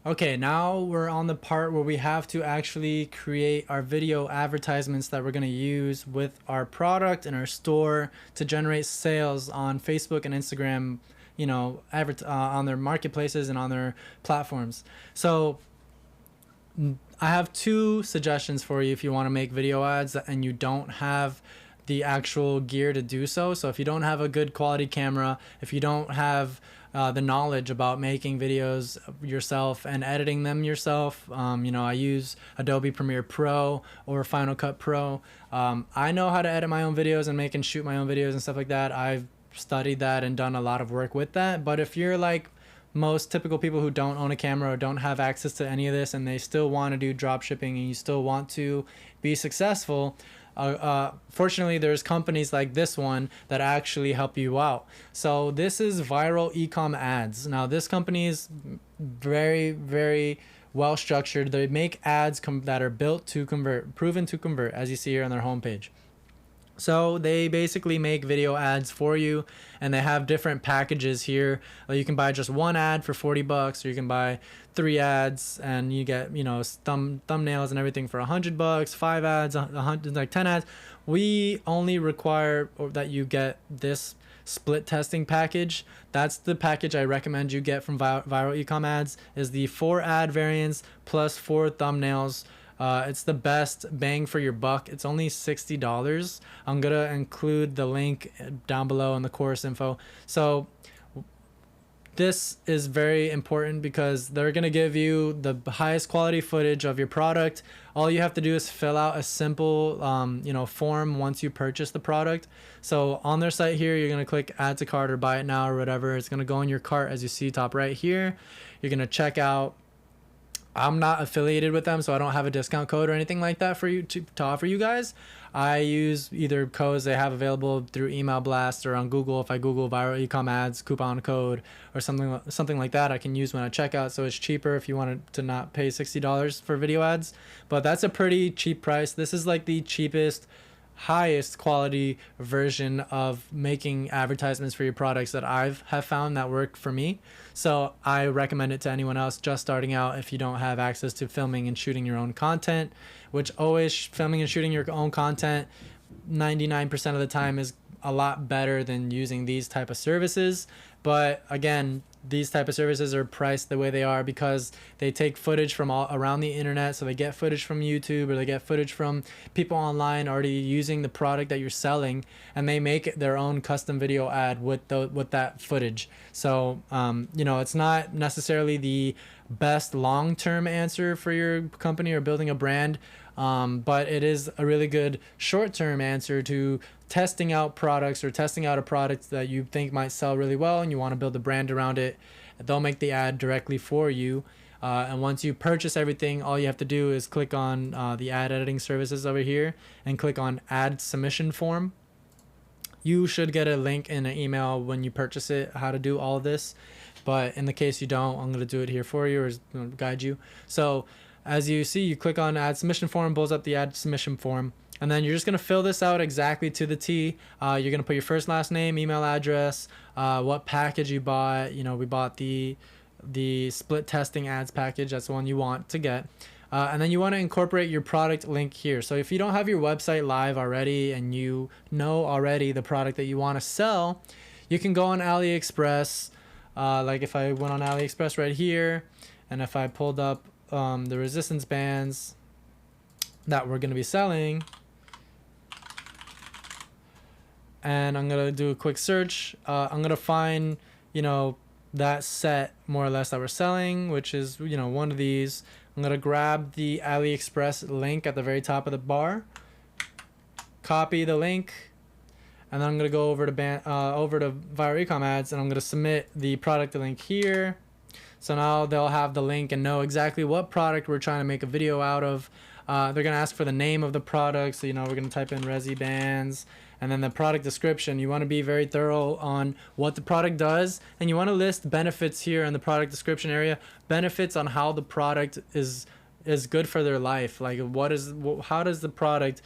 Okay, now we're on the part where we have to actually create our video advertisements that we're going to use with our product in our store to generate sales on Facebook and Instagram, on their marketplaces and on their platforms. So I have two suggestions for you if you want to make video ads and you don't have the actual gear to do so. So if you don't have a good quality camera, if you don't have the knowledge about making videos yourself and editing them yourself, I use Adobe Premiere Pro or Final Cut Pro. I know how to edit my own videos and make and shoot my own videos and stuff like that. I've studied that and done a lot of work with that. But if you're like most typical people who don't own a camera or don't have access to any of this and they still want to do drop shipping and you still want to be successful, fortunately there's companies like this one that actually help you out. So this is Viral Ecom Ads. Now this company is very, very well structured. They make ads that are built to convert, proven to convert, as you see here on their homepage. So they basically make video ads for you, and they have different packages here. You can buy just one ad for $40, or you can buy 3 ads and you get, thumbnails and everything for $100, 5 ads, 100, like 10 ads. We only require that you get this split testing package. That's the package I recommend you get from Viral Ecom Ads, is the 4 ad variants plus 4 thumbnails. It's the best bang for your buck. It's only $60. I'm gonna include the link down below in the course info. So this is very important because they're gonna give you the highest quality footage of your product. All you have to do is fill out a simple form once you purchase the product. So on their site here, you're gonna click add to cart or buy it now or whatever. It's gonna go in your cart as you see top right here. You're gonna check out. I'm not affiliated with them, so I don't have a discount code or anything like that for you to offer you guys. I use either codes they have available through email blast or on Google. If I Google Viral Ecom Ads coupon code or something like that, I can use when I check out. So it's cheaper if you wanted to not pay $60 for video ads. But that's a pretty cheap price. This is like the cheapest, highest quality version of making advertisements for your products that have found that work for me. So I recommend it to anyone else just starting out if you don't have access to filming and shooting your own content, which always filming and shooting your own content 99% of the time is a lot better than using these type of services. But again, these type of services are priced the way they are because they take footage from all around the internet. So they get footage from YouTube or they get footage from people online already using the product that you're selling, and they make their own custom video ad with that footage. So it's not necessarily the best long-term answer for your company or building a brand, but it is a really good short-term answer to testing out products or testing out a product that you think might sell really well and you want to build a brand around it. They'll make the ad directly for you. And once you purchase everything, all you have to do is click on the ad editing services over here and click on add submission form. You should get a link in an email when you purchase it, how to do all of this. But in the case you don't, I'm going to do it here for you or guide you. So as you see, you click on add submission form, pulls up the add submission form. And then you're just going to fill this out exactly to the T. You're going to put your first, last name, email address, what package you bought. We bought the split testing ads package. That's the one you want to get. And then you want to incorporate your product link here. So if you don't have your website live already and you know already the product that you want to sell, you can go on AliExpress. Like if I went on AliExpress right here, and if I pulled up the resistance bands that we're going to be selling, and I'm going to do a quick search. I'm going to find, that set more or less that we're selling, which is, one of these. I'm going to grab the AliExpress link at the very top of the bar, copy the link, and then I'm going to go over to Viral Ecom Ads, and I'm going to submit the product link here. So now they'll have the link and know exactly what product we're trying to make a video out of. They're going to ask for the name of the product. So, we're going to type in Resi Bands, and then the product description. You want to be very thorough on what the product does, and you want to list benefits here in the product description area, benefits on how the product is good for their life. Like how does the product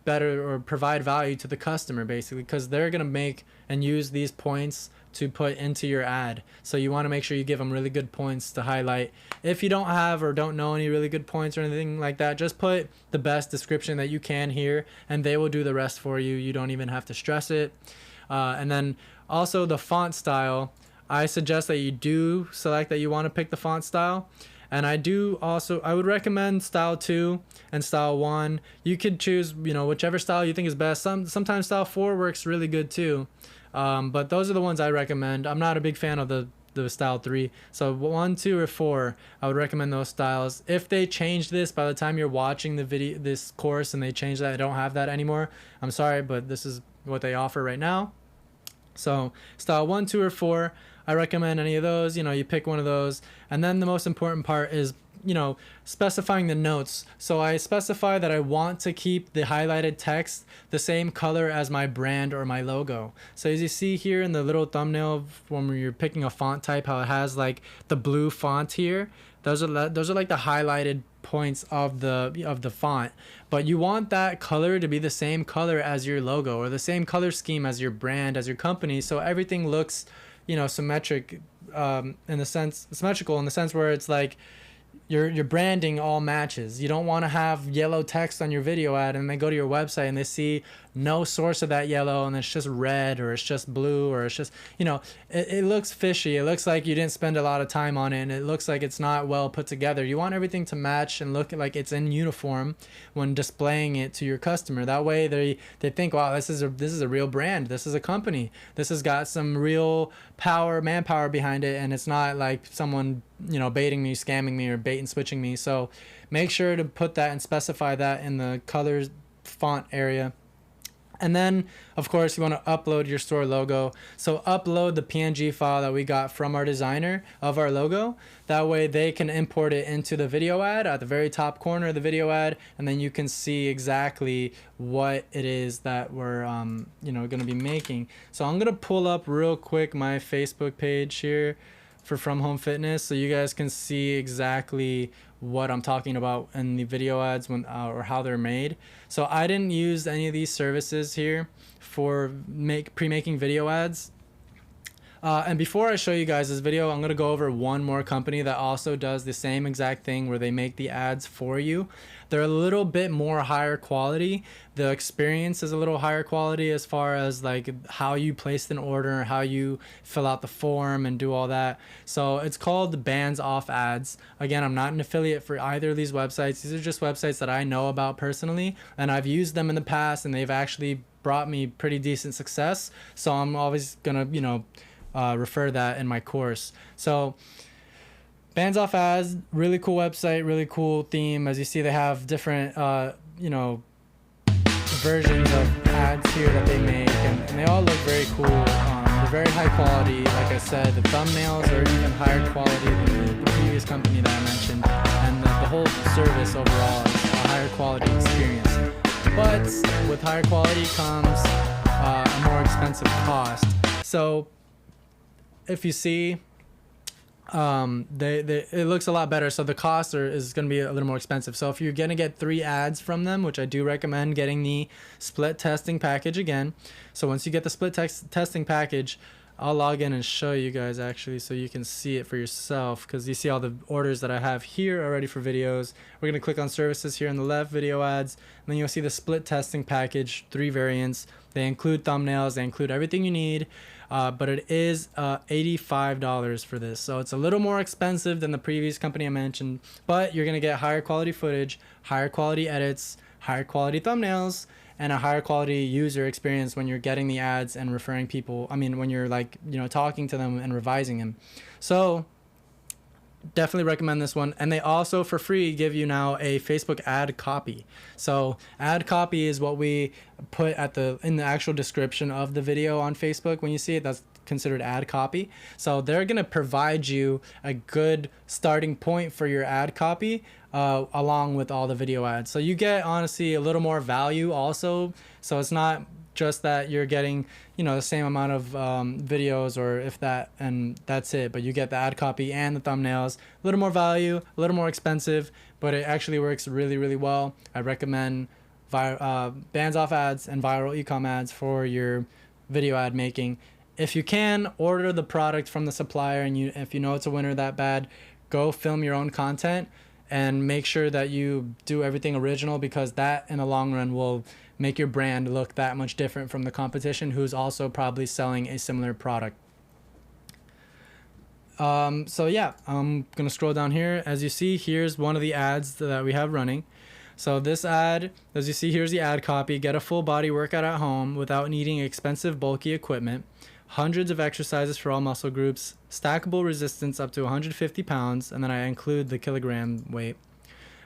better or provide value to the customer, basically, because they're going to make and use these points to put into your ad. So you want to make sure you give them really good points to highlight. If you don't have or don't know any really good points or anything like that, just put the best description that you can here, and they will do the rest for you. You don't even have to stress it. And then also the font style, I suggest that you do select that you want to pick the font style. And I would recommend style 2 and style 1. You could choose, whichever style you think is best. Sometimes style 4 works really good too. But those are the ones I recommend. I'm not a big fan of the style 3. So 1, 2, or 4, I would recommend those styles. If they change this by the time you're watching this course and they change that, I don't have that anymore, I'm sorry, but this is what they offer right now. So style 1, 2, or 4, I recommend any of those. You pick one of those. And then the most important part is, specifying the notes. So I specify that I want to keep the highlighted text the same color as my brand or my logo. So as you see here in the little thumbnail, when you're picking a font type, how it has like the blue font here, those are like the highlighted points of the font. But you want that color to be the same color as your logo, or the same color scheme as your brand, as your company, so everything looks symmetrical in the sense where it's like your branding all matches. You don't want to have yellow text on your video ad and they go to your website and they see no source of that yellow and it's just red, or it's just blue, or it's just, it looks fishy. It looks like you didn't spend a lot of time on it, and it looks like it's not well put together. You want everything to match and look like it's in uniform when displaying it to your customer. That way they think, wow, this is a real brand. This is a company. This has got some real manpower behind it, and it's not like someone, baiting me, scamming me, or bait and switching me. So make sure to put that and specify that in the colors font area. And then, of course, you want to upload your store logo. So upload the PNG file that we got from our designer of our logo. That way they can import it into the video ad at the very top corner of the video ad, and then you can see exactly what it is that we're going to be making. So I'm going to pull up real quick my Facebook page here for From Home Fitness, so you guys can see exactly what I'm talking about in the video ads or how they're made. So I didn't use any of these services here for pre-making video ads. And before I show you guys this video, I'm going to go over one more company that also does the same exact thing, where they make the ads for you. They're a little bit more higher quality. The experience is a little higher quality as far as like how you place an order, how you fill out the form and do all that. So it's called Bands Off Ads. Again, I'm not an affiliate for either of these websites. These are just websites that I know about personally, and I've used them in the past, and they've actually brought me pretty decent success. So I'm always gonna, refer that in my course. So Bands Off Ads, really cool website, really cool theme. As you see, they have different versions of ads here that they make, and they all look very cool. They're very high quality. Like I said, the thumbnails are even higher quality than the previous company that I mentioned, and the whole service overall is a higher quality experience. But with higher quality comes a more expensive cost. So if you see, it looks a lot better, so the cost is going to be a little more expensive. So if you're going to get 3 ads from them, which I do recommend getting the split testing package again. So once you get the split testing package, I'll log in and show you guys actually, so you can see it for yourself, because you see all the orders that I have here already for videos. We're going to click on services here on the left, video ads, and then you'll see the split testing package, 3 variants. They include thumbnails, they include everything you need. But it is $85 for this, so it's a little more expensive than the previous company I mentioned, but you're gonna get higher quality footage, higher quality edits, higher quality thumbnails, and a higher quality user experience when you're getting the ads and referring people. When you're talking to them and revising them. So definitely recommend this one. And they also for free give you now a Facebook ad copy. So ad copy is what we put in the actual description of the video on Facebook. When you see it, that's considered ad copy. So they're going to provide you a good starting point for your ad copy along with all the video ads. So you get honestly a little more value also. So it's not just that you're getting the same amount of videos, or if that, and that's it, but you get the ad copy and the thumbnails, a little more value, a little more expensive, but it actually works really, really well. I recommend Bands Off Ads and viral ecom ads for your video ad making. if you can, order the product from the supplier, and if you know it's a winner that bad, go film your own content and make sure that you do everything original, because that in the long run will make your brand look that much different from the competition, who's also probably selling a similar product. So yeah, I'm gonna scroll down here. As you see, here's one of the ads that we have running. So this ad, as you see, here's the ad copy: get a full body workout at home without needing expensive bulky equipment, hundreds of exercises for all muscle groups, stackable resistance up to 150 pounds, and then I include the kilogram weight,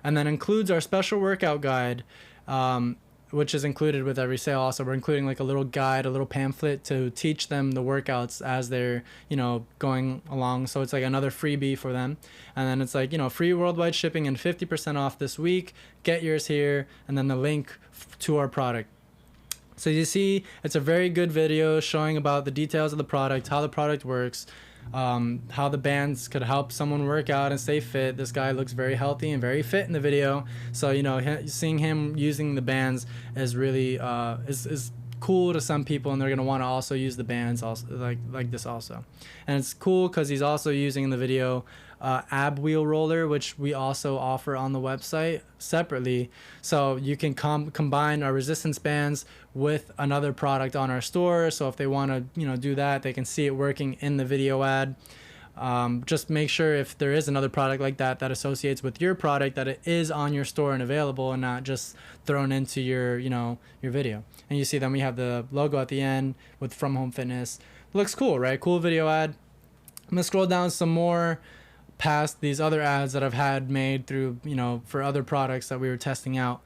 and then includes our special workout guide, which is included with every sale. Also, we're including like a little guide, a little pamphlet to teach them the workouts as they're, going along. So it's like another freebie for them. And then it's like, free worldwide shipping and 50% off this week. Get yours here. And then the link to our product. So you see, it's a very good video showing about the details of the product, how the product works, how the bands could help someone work out and stay fit. This guy looks very healthy and very fit in the video. So, seeing him using the bands is really, is cool to some people, and they're going to want to also use the bands also like this also. And it's cool because he's also using in the video ab wheel roller, which we also offer on the website separately. So you can combine our resistance bands with another product on our store. So if they want to, do that, they can see it working in the video ad. Just make sure if there is another product like that that associates with your product, that it is on your store and available, and not just thrown into your video. And you see then we have the logo at the end with From Home Fitness. Looks cool, right? Cool video ad. I'm gonna scroll down some more past these other ads that I've had made through, for other products that we were testing out.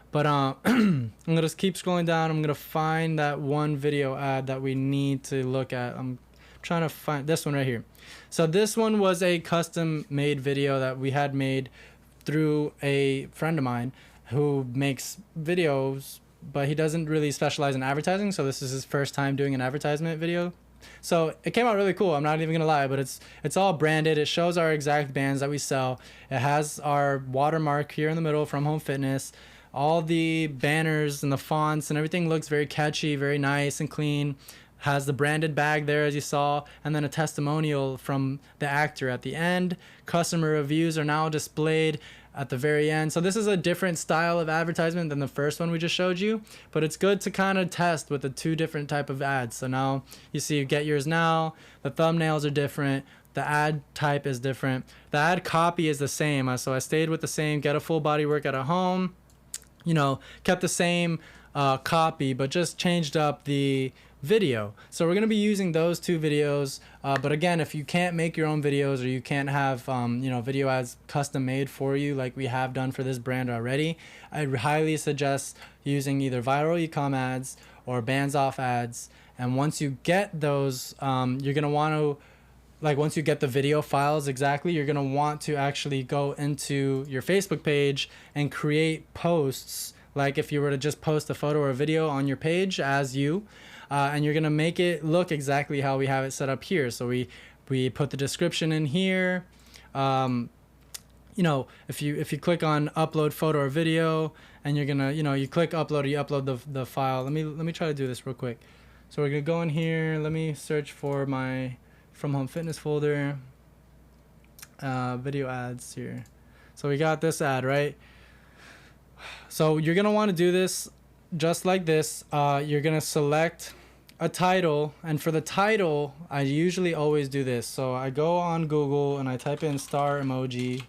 But I'm gonna just keep scrolling down. I'm gonna find that one video ad that we need to look at. I'm trying to find this one right here. So this one was a custom made video that we had made through a friend of mine who makes videos, but he doesn't really specialize in advertising. So this is his first time doing an advertisement video. So it came out really cool. I'm not even gonna lie, but it's all branded. It shows our exact bands that we sell. It has our watermark here in the middle, From Home Fitness. All the banners and the fonts and everything looks very catchy, very nice and clean. Has the branded bag there, as you saw, and then a testimonial from the actor at the end. Customer reviews are now displayed at the very end. So this is a different style of advertisement than the first one we just showed you, but it's good to kind of test with the two different type of ads. So now you see Get Yours Now, the thumbnails are different, the ad type is different, the ad copy is the same. So I stayed with the same get a full body workout at home, kept the same copy, but just changed up the video. So we're going to be using those two videos, but again, if you can't make your own videos, or you can't have video ads custom made for you like we have done for this brand already, I highly suggest using either viral ecom ads or bands off ads. And once you get those, you're going to want to, once you get the video files exactly, you're going to want to actually go into your Facebook page and create posts, like if you were to just post a photo or a video on your page as you, and you're gonna make it look exactly how we have it set up here. So we put the description in here. If you click on upload photo or video, and you're gonna, you click upload, or you upload the file. Let me try to do this real quick. So we're gonna go in here. Let me search for my From Home Fitness folder, video ads here. So we got this ad, right? So you're gonna want to do this just like this. You're gonna select a title, and for the title, I usually always do this. So I go on Google and I type in star emoji,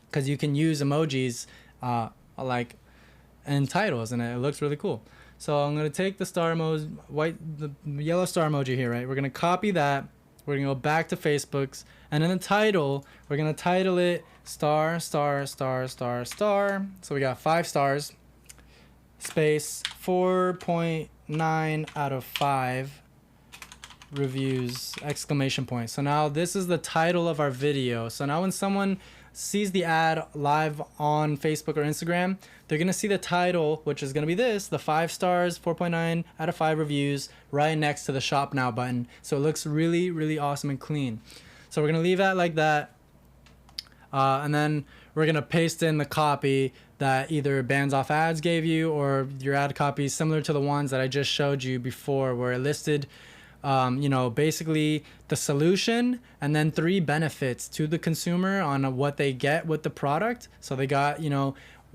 because you can use emojis like in titles, and it looks really cool. So I'm gonna take the star emoji, the yellow star emoji here, right? We're gonna copy that. We're gonna go back to Facebook's, and in the title, we're gonna title it star, star, star, star, star. So we got 5 stars, space 4.9 out of 5 reviews, exclamation point. So now this is the title of our video. So now when someone sees the ad live on Facebook or Instagram, they're gonna see the title, which is gonna be this, the 5 stars, 4.9 out of 5 reviews, right next to the shop now button. So it looks really, really awesome and clean. So we're gonna leave that like that. And then we're gonna paste in the copy that either Bands Off Ads gave you, or your ad copy similar to the ones that I just showed you before, where it listed basically the solution, and then 3 benefits to the consumer on what they get with the product. So they got,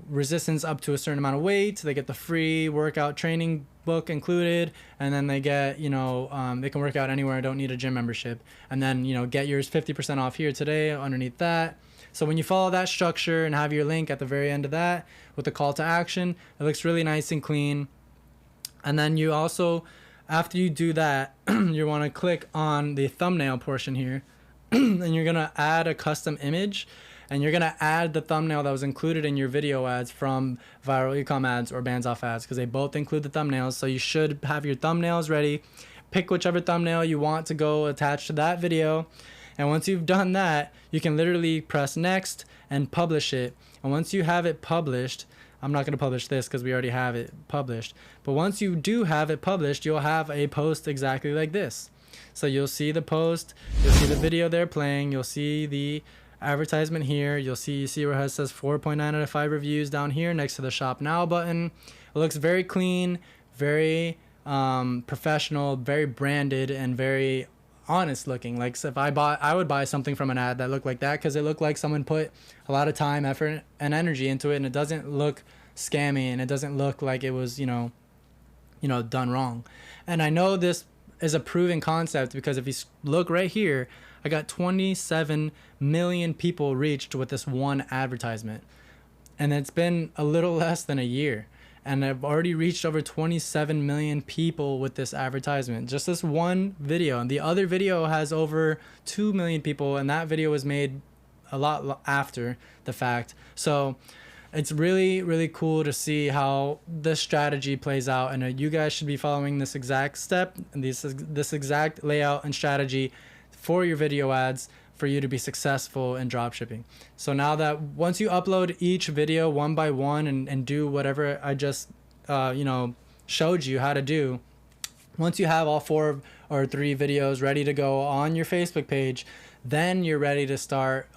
resistance up to a certain amount of weight. They get the free workout training book included, and then they get, they can work out anywhere. Don't need a gym membership. And then, get yours 50% off here today underneath that. So when you follow that structure and have your link at the very end of that with the call to action, it looks really nice and clean. And then you also, after you do that, you want to click on the thumbnail portion here, and you're going to add a custom image, and you're going to add the thumbnail that was included in your video ads from Viral Ecom ads or Bands Off ads, because they both include the thumbnails. So you should have your thumbnails ready. Pick whichever thumbnail you want to go attach to that video. And once you've done that, you can literally press next and publish it. And once you have it published, I'm not going to publish this because we already have it published. But once you do have it published, you'll have a post exactly like this. So you'll see the post, you'll see the video they're playing, you'll see the advertisement here, you see where it says 4.9 out of 5 reviews down here next to the Shop Now button. It looks very clean, very professional, very branded, and very honest looking. Like, so if I would buy something from an ad that looked like that, because it looked like someone put a lot of time, effort, and energy into it, and it doesn't look scammy, and it doesn't look like it was done wrong. And I know this is a proven concept because if you look right here, I got 27 million people reached with this one advertisement, and it's been a little less than a year. And I've already reached over 27 million people with this advertisement. Just this one video. And the other video has over 2 million people. And that video was made a lot after the fact. So it's really, really cool to see how this strategy plays out. And you guys should be following this exact step and this exact layout and strategy for your video ads for you to be successful in dropshipping. So now that once you upload each video one by one and do whatever I just showed you how to do, once you have all 4 or 3 videos ready to go on your Facebook page, then you're ready to start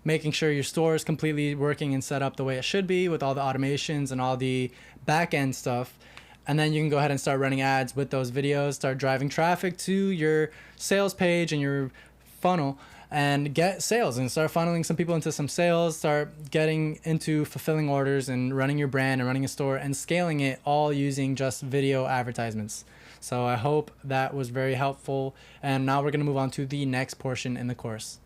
making sure your store is completely working and set up the way it should be with all the automations and all the back end stuff. And then you can go ahead and start running ads with those videos, start driving traffic to your sales page and your funnel and get sales and start funneling some people into some sales, start getting into fulfilling orders and running your brand and running a store and scaling it all using just video advertisements. So I hope that was very helpful. And now we're going to move on to the next portion in the course.